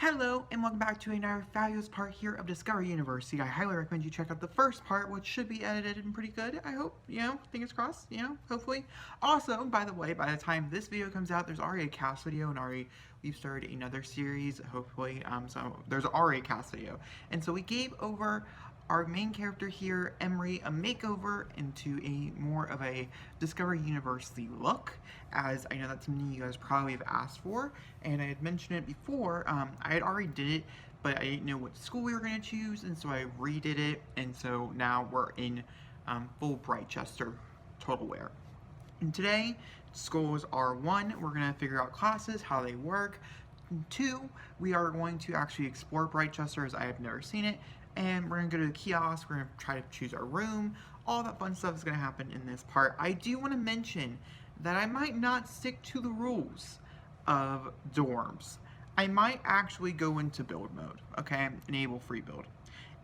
Hello and welcome back to another fabulous part here of Discovery University. I highly recommend you check out the first part, which should be edited and pretty good. I hope, fingers crossed, hopefully. Also, by the way, by the time this video comes out, there's already a cast video and we've started another series, hopefully. So there's already a cast video. And so we gave over our main character here, Emery, a makeover into a more of a Discovery University look, as I know that's something you guys probably have asked for, and I had mentioned it before. I had already did it, but I didn't know what school we were going to choose, and so I redid it, and so now we're in full Brightchester total wear. And today, schools are 1, we're going to figure out classes, how they work. 2, we are going to actually explore Brightchester as I have never seen it, and we're going to go to the kiosk, we're going to try to choose our room. All that fun stuff is going to happen in this part. I do want to mention that I might not stick to the rules of dorms. I might actually go into build mode, okay? Enable free build.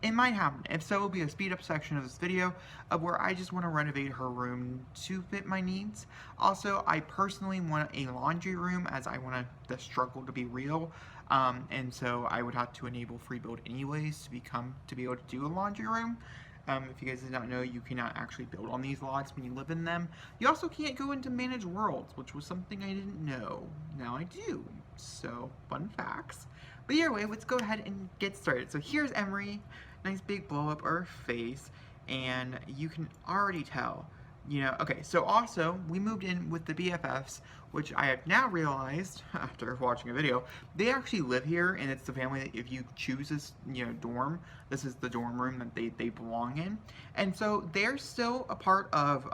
It might happen. If so, it'll be a speed up section of this video of where I just want to renovate her room to fit my needs. Also, I personally want a laundry room as I want the struggle to be real. And so I would have to enable free build anyways to be able to do a laundry room. If you guys did not know, you cannot actually build on these lots when you live in them. You also can't go into manage worlds, which was something I didn't know. Now I do. So, fun facts. But either way, let's go ahead and get started. So here's Emery. Nice big blow up her face. And you can already tell, okay, so also, we moved in with the BFFs, which I have now realized, after watching a video, they actually live here, and it's the family that if you choose this, dorm, this is the dorm room that they belong in. And so they're still a part of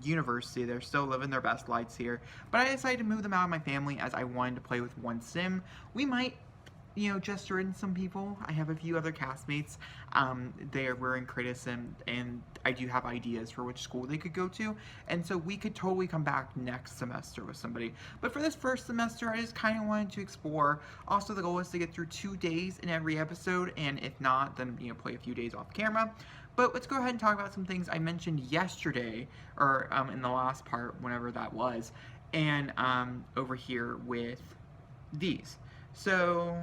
university, they're still living their best lives here, but I decided to move them out of my family as I wanted to play with one sim. We might gesture in some people. I have a few other castmates. We're in Criticism, and I do have ideas for which school they could go to, and so we could totally come back next semester with somebody. But for this first semester, I just kind of wanted to explore. Also, the goal is to get through 2 days in every episode, and if not, then play a few days off camera. But let's go ahead and talk about some things I mentioned yesterday, or in the last part, whenever that was, and over here with these. So,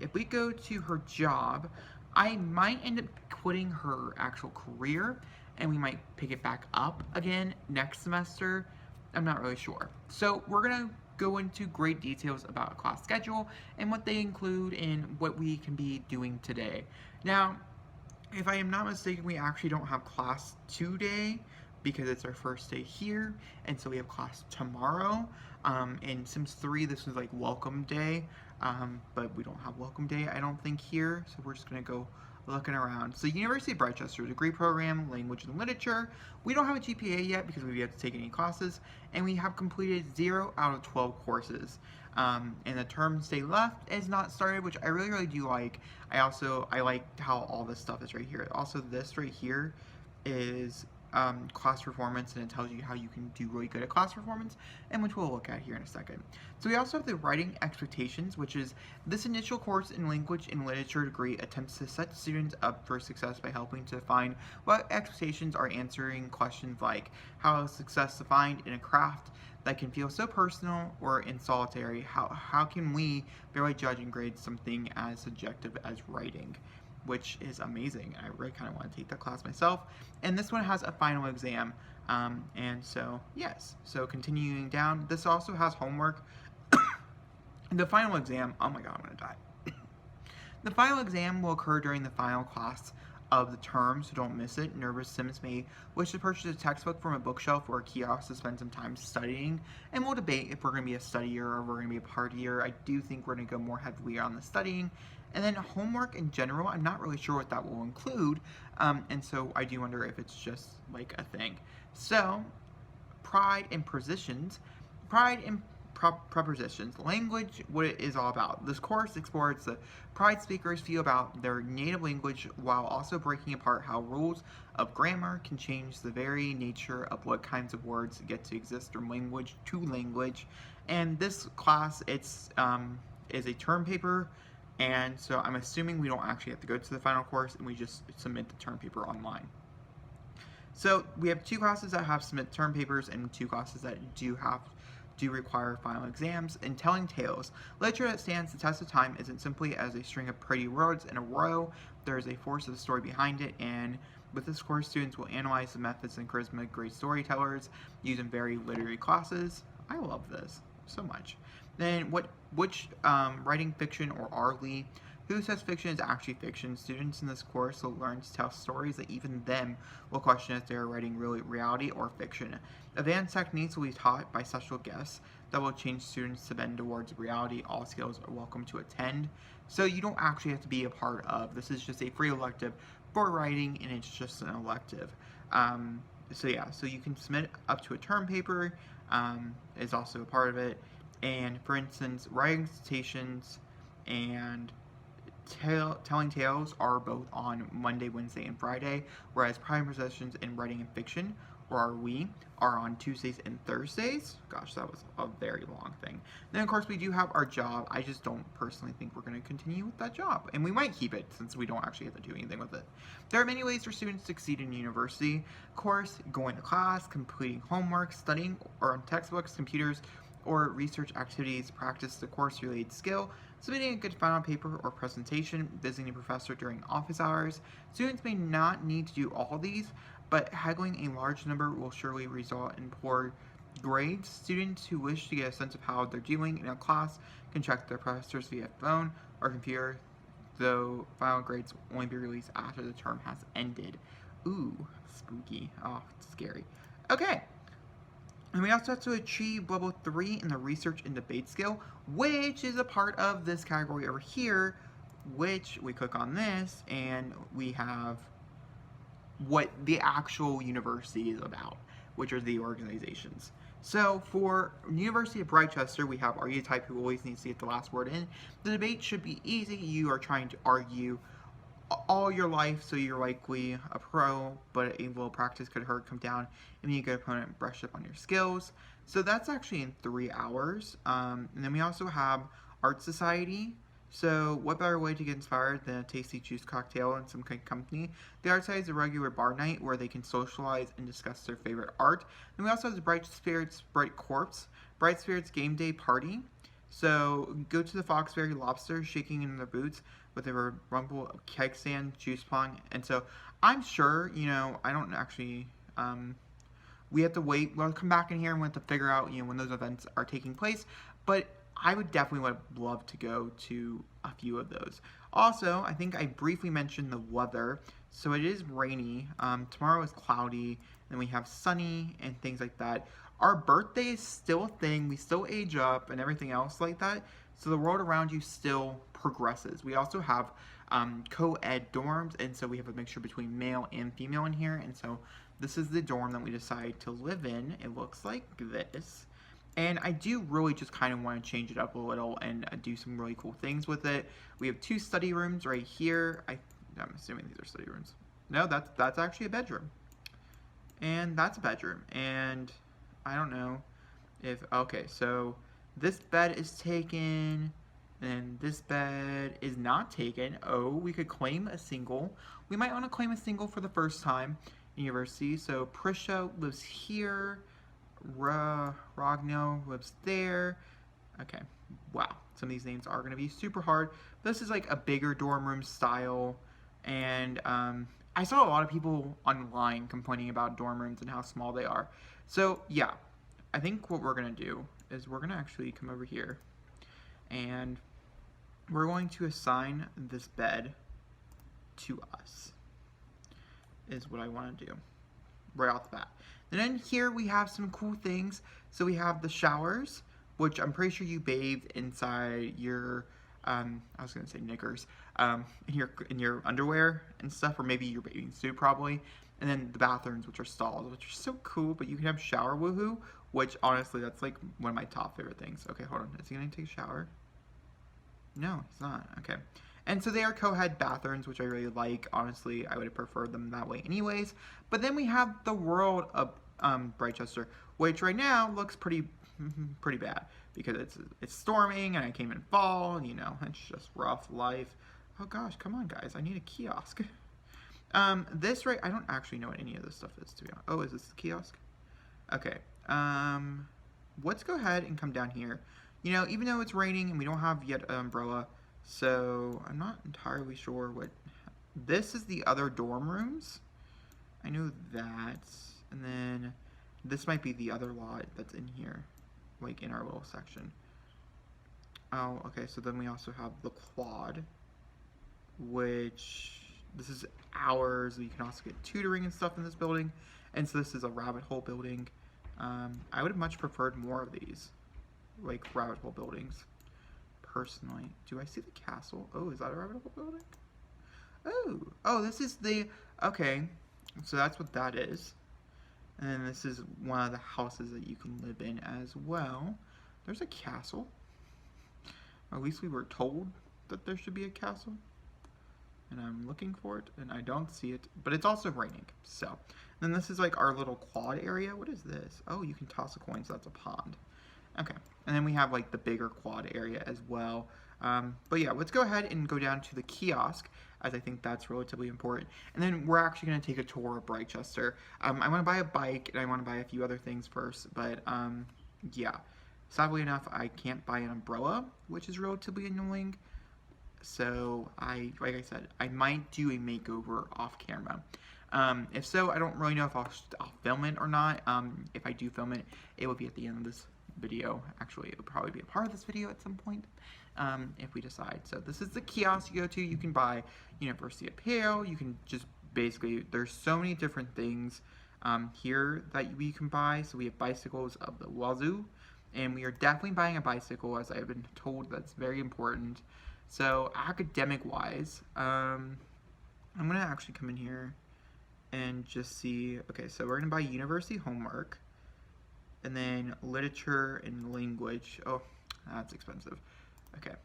if we go to her job, I might end up quitting her actual career, and we might pick it back up again next semester. I'm not really sure. So, we're going to go into great details about a class schedule and what they include and what we can be doing today. Now, if I am not mistaken, we actually don't have class today because it's our first day here, and so we have class tomorrow. In Sims 3, this was like welcome day, but we don't have welcome day, I don't think, here, so we're just gonna go looking around. So University of Brightchester, degree program, language and literature. We don't have a GPA yet because we've yet to take any classes, and we have completed 0 out of 12 courses. And the term stay left is not started, which I really do like. I like how all this stuff is right here. Also, this right here is class performance, and it tells you how you can do really good at class performance, and which we'll look at here in a second. So we also have the writing expectations, which is this initial course in language and literature degree attempts to set students up for success by helping to define what expectations are, answering questions like how is success defined in a craft that can feel so personal or in solitary. How can we barely judge and grade something as subjective as writing? Which is amazing. I really kind of want to take that class myself. And this one has a final exam. And so, yes. So continuing down, this also has homework. The final exam, oh my god, I'm going to die. The final exam will occur during the final class of the term, so don't miss it. Nervous Sims may wish to purchase a textbook from a bookshelf or a kiosk to spend some time studying, and we'll debate if we're going to be a studier or we're going to be a partier. I do think we're going to go more heavily on the studying. And then homework in general, I'm not really sure what that will include, and so I do wonder if it's just like a thing. So, pride and positions. Pride and prepositions. Language, what it is all about. This course explores the pride speakers feel about their native language while also breaking apart how rules of grammar can change the very nature of what kinds of words get to exist from language to language. And this class, is a term paper, and so I'm assuming we don't actually have to go to the final course, and we just submit the term paper online. So we have 2 classes that have submit term papers and 2 classes that do have do require final exams. In telling tales, literature that stands the test of time isn't simply as a string of pretty words in a row. There is a force of the story behind it, and with this course, students will analyze the methods and charisma of great storytellers used in varied literary classes. I love this so much. Then, which writing fiction or RLE? Who says fiction is actually fiction? Students in this course will learn to tell stories that even them will question if they are writing reality or fiction. Advanced techniques will be taught by special guests that will change students to bend towards reality. All skills are welcome to attend. So you don't actually have to be a part of. This is just a free elective for writing, and it's just an elective. So yeah, so you can submit up to a term paper, is also a part of it. And for instance, writing citations and telling tales are both on Monday, Wednesday, and Friday, whereas primary sessions in writing and fiction, or we, are on Tuesdays and Thursdays. Gosh, that was a very long thing. Then, of course, we do have our job. I just don't personally think we're going to continue with that job, and we might keep it since we don't actually have to do anything with it. There are many ways for students to succeed in university. Of course, going to class, completing homework, studying or on textbooks, computers, or research activities, practice the course-related skill, submitting a good final paper or presentation, visiting a professor during office hours. Students may not need to do all these, but haggling a large number will surely result in poor grades. Students who wish to get a sense of how they're doing in a class can check their professors via phone or computer, though final grades will only be released after the term has ended. Ooh, spooky. Oh, scary. Okay. And we also have to achieve level 3 in the research and debate skill, which is a part of this category over here, which we click on this and we have what the actual university is about, which are the organizations. So for University of Rochester, we have Are You the Type Who Always Needs to Get the Last Word In? The debate should be easy. You are trying to argue all your life, so you're likely a pro, but a little practice could hurt, come down, and be a good opponent, brush up on your skills. So that's actually in 3 hours. And then we also have Art Society. So what better way to get inspired than a tasty juice cocktail and some good company? The Art Society is a regular bar night where they can socialize and discuss their favorite art. And we also have the Bright Spirits Bright Corpse, Bright Spirits Game Day Party. So go to the Foxberry Lobster, shaking in their boots with a rumble of keg stand, juice pong. And so I'm sure, I don't actually, we have to wait. We'll come back in here and we have to figure out, when those events are taking place. But I would definitely love to go to a few of those. Also, I think I briefly mentioned the weather. So it is rainy. Tomorrow is cloudy. And we have sunny and things like that. Our birthday is still a thing. We still age up and everything else like that. So the world around you still progresses. We also have co-ed dorms. And so we have a mixture between male and female in here. And so this is the dorm that we decided to live in. It looks like this. And I do really just kind of want to change it up a little and do some really cool things with it. We have 2 study rooms right here. I'm assuming these are study rooms. No, that's actually a bedroom. And that's a bedroom. And I don't know if, okay, so this bed is taken and this bed is not taken. Oh, we could claim a single. We might want to claim a single for the first time in university. So Prisha lives here. Ragno lives there. Okay, wow. Some of these names are going to be super hard. This is like a bigger dorm room style. And I saw a lot of people online complaining about dorm rooms and how small they are. So yeah, I think what we're going to do is we're going to actually come over here. And we're going to assign this bed to us. Is what I want to do right off the bat. And then here we have some cool things. So we have the showers, which I'm pretty sure you bathed inside your, I was gonna say knickers, in your underwear and stuff, or maybe your bathing suit probably. And then the bathrooms, which are stalls, which are so cool. But you can have shower woohoo, which honestly, that's like one of my top favorite things. Okay, hold on. Is he gonna take a shower? No, he's not. Okay. And so they are co-ed bathrooms, which I really like. Honestly, I would have preferred them that way anyways. But then we have the world of Brightchester, which right now looks pretty bad because it's storming and I came in fall. It's just rough life. Oh gosh, come on guys, I need a kiosk. I don't actually know what any of this stuff is, to be honest. Oh, is this the kiosk? Okay. let's go ahead and come down here. You know, even though it's raining and we don't have yet an umbrella, so I'm not entirely sure what... This is the other dorm rooms. I know that. And then this might be the other lot that's in here, like in our little section. Oh, okay, so then we also have the quad, which this is ours. You can also get tutoring and stuff in this building. And so this is a rabbit hole building. I would have much preferred more of these, like rabbit hole buildings, personally. Do I see the castle? Oh, is that a rabbit hole building? Oh, this is the, okay, so that's what that is. And then this is one of the houses that you can live in as well. There's a castle. Or at least we were told that there should be a castle. And I'm looking for it, and I don't see it. But it's also raining, so. Then this is like our little quad area. What is this? Oh, you can toss a coin, so that's a pond. Okay, and then we have like the bigger quad area as well. But yeah, let's go ahead and go down to the kiosk, as I think that's relatively important. And then we're actually going to take a tour of Brightchester. I want to buy a bike, and I want to buy a few other things first, but yeah. Sadly enough, I can't buy an umbrella, which is relatively annoying. So, like I said, I might do a makeover off camera. If so, I don't really know if I'll film it or not. If I do film it, it will be at the end of this video. Actually, it will probably be a part of this video at some point, if we decide. So this is the kiosk you go to. You can buy University Apparel. You can just basically, there's so many different things here that we can buy. So we have bicycles of the wazoo, and we are definitely buying a bicycle, as I've been told that's very important. So academic-wise, I'm going to actually come in here and just see, okay, so we're going to buy university homework, and then literature and language. Oh, that's expensive. Okay,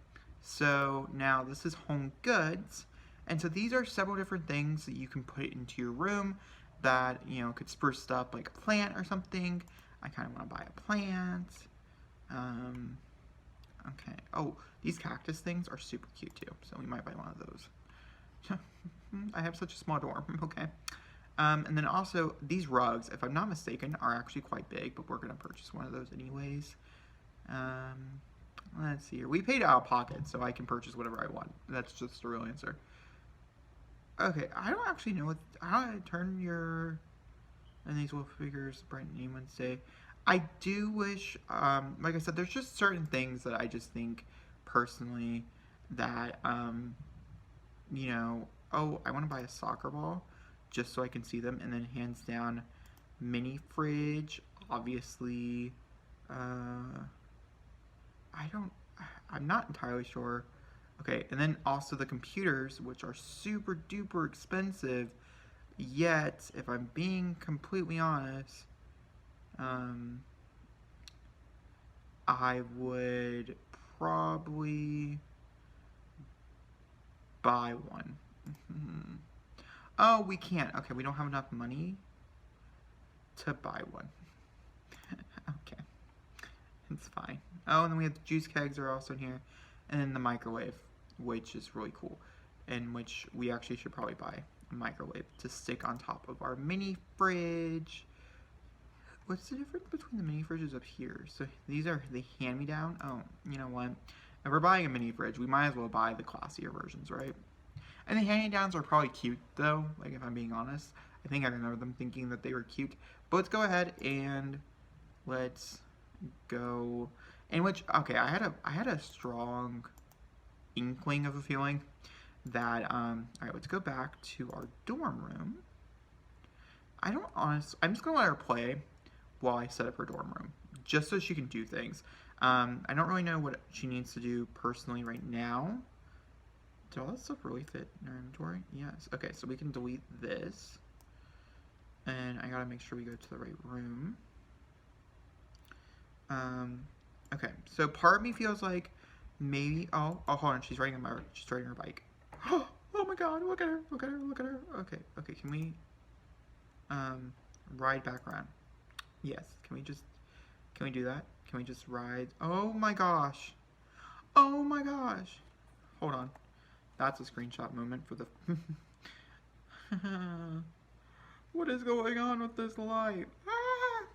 so now this is home goods, and so these are several different things that you can put into your room that, could spruce up, like a plant or something. I kind of want to buy a plant. Okay. Oh, these cactus things are super cute too, so we might buy one of those. I have such a small dorm. Okay. And then also these rugs, if I'm not mistaken, are actually quite big, but we're gonna purchase one of those anyways. Let's see here. We paid out of pocket, so I can purchase whatever I want. That's just the real answer. Okay, I don't actually know how do I turn your and these wolf figures bright name Wednesday. I do wish, like I said, there's just certain things that I just think personally that, oh, I want to buy a soccer ball just so I can see them. And then hands down, mini fridge, obviously, I'm not entirely sure. Okay, and then also the computers, which are super duper expensive, yet, if I'm being completely honest, I would probably buy one. Oh, we can't. Okay, we don't have enough money to buy one. Okay, it's fine. Oh, and then we have the juice kegs are also in here, and then the microwave, which is really cool, and which we actually should probably buy a microwave to stick on top of our mini fridge. What's the difference between the mini fridges up here? So these are the hand-me-down. Oh, you know what? If we're buying a mini fridge, we might as well buy the classier versions, right? And the hand-me-downs are probably cute, though. Like, if I'm being honest, I think I remember them thinking that they were cute. But let's go ahead and let's go. In which, okay, I had a strong inkling of a feeling that all right, let's go back to our dorm room. I'm just gonna let her play while I set up her dorm room, just so she can do things. I don't really know what she needs to do personally right now. Did all that stuff really fit in our inventory? Yes. Okay, so we can delete this. And I gotta make sure we go to the right room. Okay, so part of me feels like maybe, oh, hold on, she's riding her bike. Oh my god, look at her. Okay, can we, ride back around? Yes, can we do that? Can we just ride? Oh my gosh. Hold on. That's a screenshot moment for the... What is going on with this life? Ah!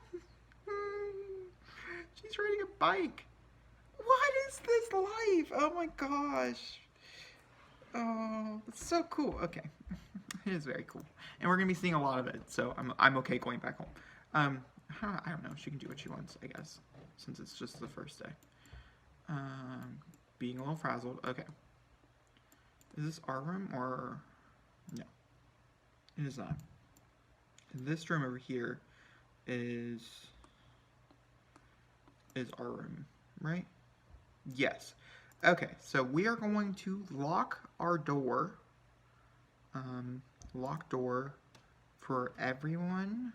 She's He's riding a bike. What is this life? Oh my gosh. Oh, it's so cool. Okay. It is very cool. And we're going to be seeing a lot of it, so I'm okay going back home. I don't know. She can do what she wants, I guess, since it's just the first day. Being a little frazzled. Okay. Is this our room or... No. It is not. This room over here is our room, right? Yes. Okay, so we are going to lock our door. Lock door for everyone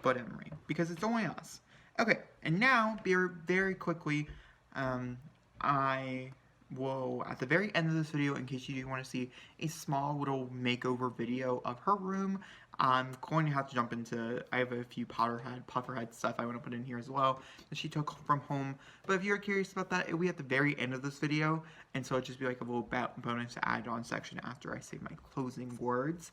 but Emery, because it's only us. Okay, and now, very quickly, I will, at the very end of this video, in case you do want to see a small little makeover video of her room, I'm going to have to jump into, I have a few pufferhead stuff I want to put in here as well that she took from home. But if you're curious about that, it'll be at the very end of this video, and so it'll just be like a little bonus add-on section after I say my closing words.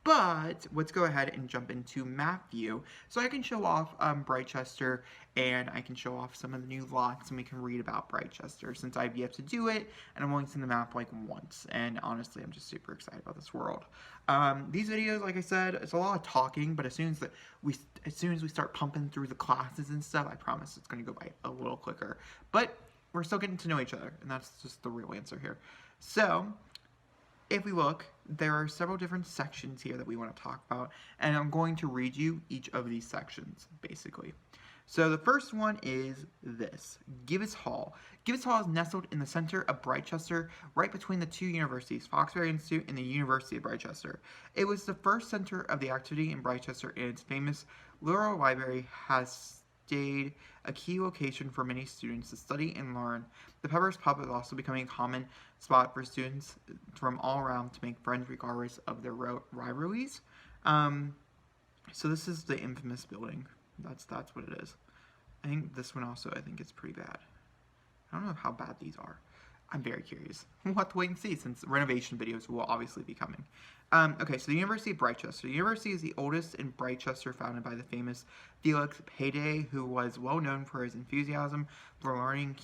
But let's go ahead and jump into map view, so I can show off Brightchester, and I can show off some of the new lots, and we can read about Brightchester, since I've yet to do it, and I'm only seen the map like once, and honestly, I'm just super excited about this world. These videos, like I said, it's a lot of talking, but as soon as we start pumping through the classes and stuff, I promise it's going to go by a little quicker. But we're still getting to know each other, and that's just the real answer here. So, if we look, there are several different sections here that we want to talk about, and I'm going to read you each of these sections, basically. So the first one is this, Gibbs Hall. Gibbs Hall is nestled in the center of Brightchester, right between the two universities, Foxbury Institute and the University of Brightchester. It was the first center of the activity in Brightchester, and its famous Literal Library has stayed a key location for many students to study and learn. The Pepper's Pub is also becoming a common spot for students from all around to make friends regardless of their rivalries. So this is the infamous building. That's what it is. I think this one also, I think it's pretty bad. I don't know how bad these are. I'm very curious. We'll have to wait and see, since renovation videos will obviously be coming. Okay, so the University of Brightchester. The university is the oldest in Brightchester, founded by the famous Felix Payday, who was well known for his enthusiasm for learning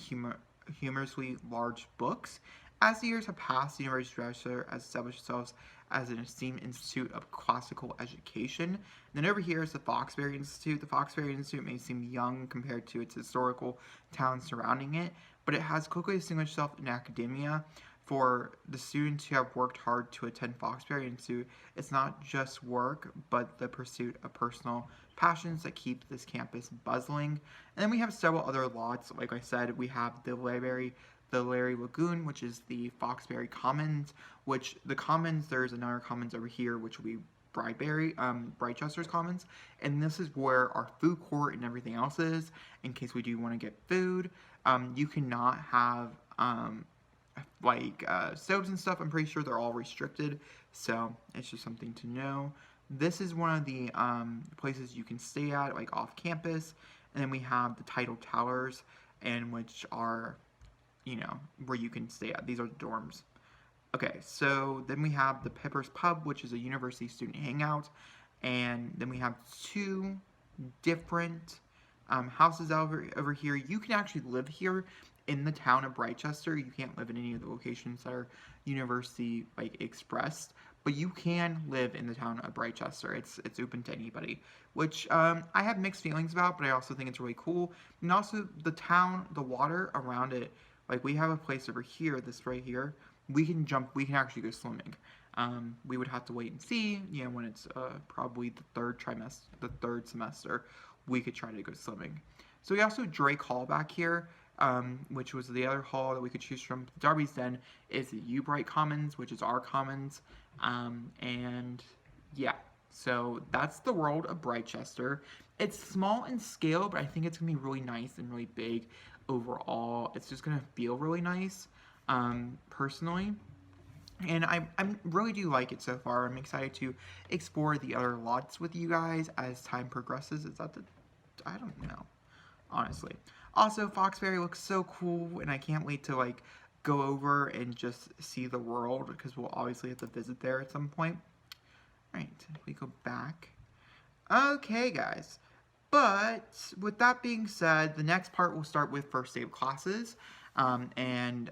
humorously large books. As the years have passed, the University of Brightchester has established itself as an esteemed institute of classical education. And then over here is the Foxbury Institute. The Foxbury Institute may seem young compared to its historical town surrounding it, but it has quickly distinguished itself in academia. For the students who have worked hard to attend Foxbury Institute, it's not just work, but the pursuit of personal passions that keep this campus buzzing. And then we have several other lots. Like I said, we have the Larry Lagoon, which is the Foxbury Commons, which the Commons, there's another Commons over here, which will be Brightchester's Commons, and this is where our food court and everything else is, in case we do want to get food. You cannot have, soaps and stuff. I'm pretty sure they're all restricted, so it's just something to know. This is one of the places you can stay at, like off campus, and then we have the Tidal Towers, and which are, where you can stay at. These are the dorms. Okay, so then we have the Pepper's Pub, which is a university student hangout, and then we have two different houses over here. You can actually live here in the town of Brightchester. You can't live in any of the locations that are university expressed, but you can live in the town of Brightchester. It's open to anybody, which I have mixed feelings about, but I also think it's really cool. And also the town, the water around it, we have a place over here, this right here. We can actually go swimming. We would have to wait and see, when it's probably the third semester, we could try to go swimming. So we also have Drake Hall back here, which was the other hall that we could choose from. Darby's Den is the U-Bright Commons, which is our Commons. And yeah, so that's the world of Brightchester. It's small in scale, but I think it's going to be really nice and really big overall. It's just going to feel really nice, personally. And I really do like it so far. I'm excited to explore the other lots with you guys as time progresses. I don't know, honestly. Also, Foxbury looks so cool, and I can't wait to go over and just see the world, because we'll obviously have to visit there at some point. Alright, we go back. Okay, guys. But with that being said, the next part will start with first day of classes. And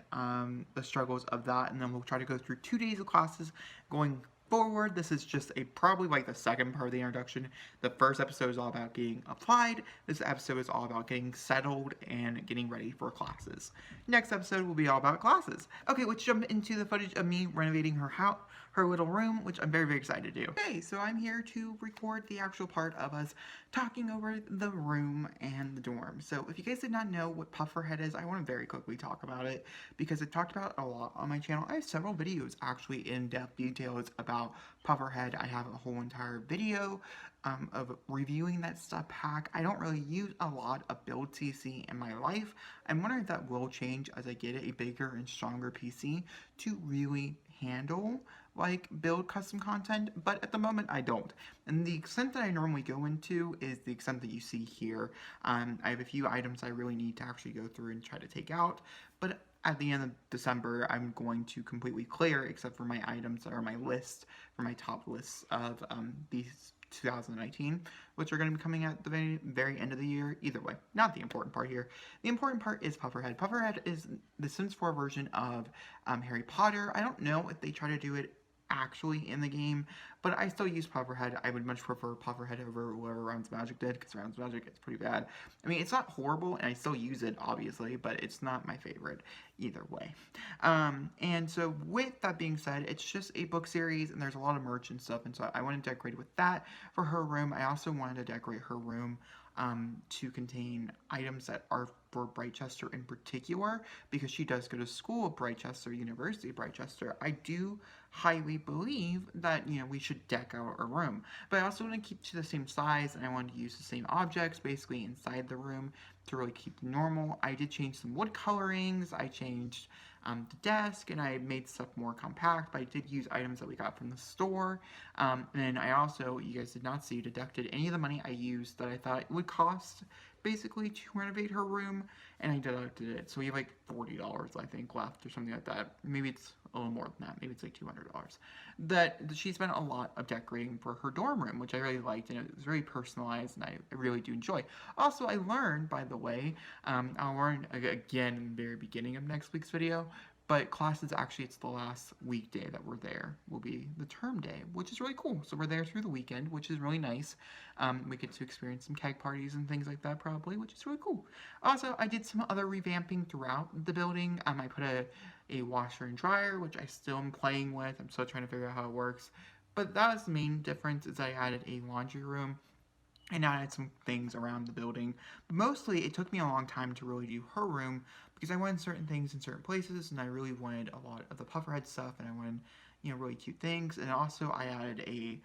the struggles of that, and then we'll try to go through 2 days of classes going forward. This is just probably like the second part of the introduction. The first episode is all about getting applied. This episode is all about getting settled and getting ready for classes. Next episode will be all about classes. Okay, let's jump into the footage of me renovating her house, her little room, which I'm very, very excited to do. Okay, so I'm here to record the actual part of us talking over the room and the dorm. So if you guys did not know what Pufferhead is, I want to very quickly talk about it because I've talked about it a lot on my channel. I have several videos actually in-depth details about Pufferhead. I have a whole entire video of reviewing that stuff pack. I don't really use a lot of build CC in my life. I'm wondering if that will change as I get a bigger and stronger PC to really handle like build custom content, but at the moment I don't. And the extent that I normally go into is the extent that you see here. I have a few items I really need to actually go through and try to take out, but at the end of December, I'm going to completely clear except for my items that are my list, for my top lists of these 2019, which are going to be coming at the very, very end of the year. Either way, not the important part here. The important part is Pufferhead. Pufferhead is the Sims 4 version of Harry Potter. I don't know if they try to do it actually in the game, but I still use Pufferhead. I would much prefer Pufferhead over whatever Rounds Magic did, because Rounds Magic is pretty bad. I mean, it's not horrible, and I still use it, obviously, but it's not my favorite either way. And so with that being said, it's just a book series, and there's a lot of merch and stuff, and so I wanted to decorate with that for her room. I also wanted to decorate her room to contain items that are for Brightchester in particular, because she does go to school at Brightchester, University of Brightchester. I do highly believe that, you know, we should deck out our room, but I also want to keep to the same size, and I wanted to use the same objects basically inside the room to really keep normal. I did change some wood colorings, I changed the desk, and I made stuff more compact, but I did use items that we got from the store. And then I also, you guys did not see, deducted any of the money I used that I thought it would cost basically to renovate her room, and I deducted it. So we have like $40, I think, left or something like that. Maybe it's a little more than that. Maybe it's like $200. That she spent a lot of decorating for her dorm room, which I really liked, and it was very personalized, and I really do enjoy. Also, I learned, by the way, I'll learn again in the very beginning of next week's video, but classes, actually, it's the last weekday that we're there, will be the term day, which is really cool. So we're there through the weekend, which is really nice. We get to experience some keg parties and things like that, probably, which is really cool. Also, I did some other revamping throughout the building. I put a washer and dryer, which I still am playing with. I'm still trying to figure out how it works. But that was the main difference, is I added a laundry room and added some things around the building. But mostly, it took me a long time to really do her room, because I wanted certain things in certain places, and I really wanted a lot of the Pufferhead stuff, and I wanted, you know, really cute things. And also, I added a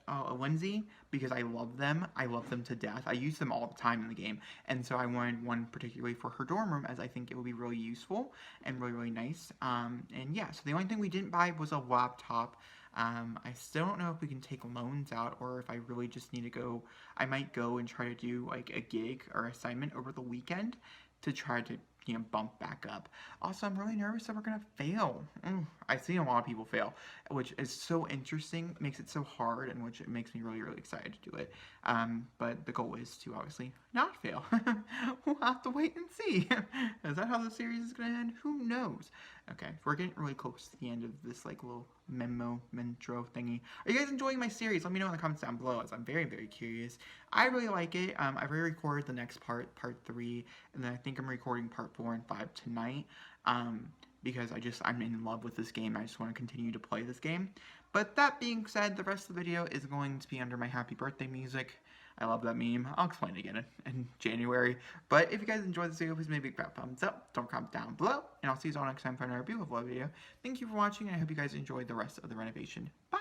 onesie, because I love them. I love them to death. I use them all the time in the game, and so I wanted one particularly for her dorm room, as I think it would be really useful and really, really nice. And yeah, so the only thing we didn't buy was a laptop. I still don't know if we can take loans out, or if I really just need to go, I might go and try to do like a gig or assignment over the weekend to try to, you know, bump back up. Also, I'm really nervous that we're gonna fail. I've seen a lot of people fail, which is so interesting, makes it so hard, and which it makes me really, really excited to do it. But the goal is to obviously not fail. We'll have to wait and see. Is that how the series is gonna end? Who knows? Okay, we're getting really close to the end of this like little mentro thingy. Are you guys enjoying my series? Let me know in the comments down below, as I'm very, very curious. I really like it. I've already recorded the next part 3, and then I think I'm recording part 4 and 5 tonight. Because I'm in love with this game. I just want to continue to play this game. But that being said, the rest of the video is going to be under my happy birthday music. I love that meme. I'll explain it again in January. But if you guys enjoyed this video, please make a big fat thumbs up. Don't comment down below. And I'll see you all next time for another beautiful video. Thank you for watching, and I hope you guys enjoyed the rest of the renovation. Bye!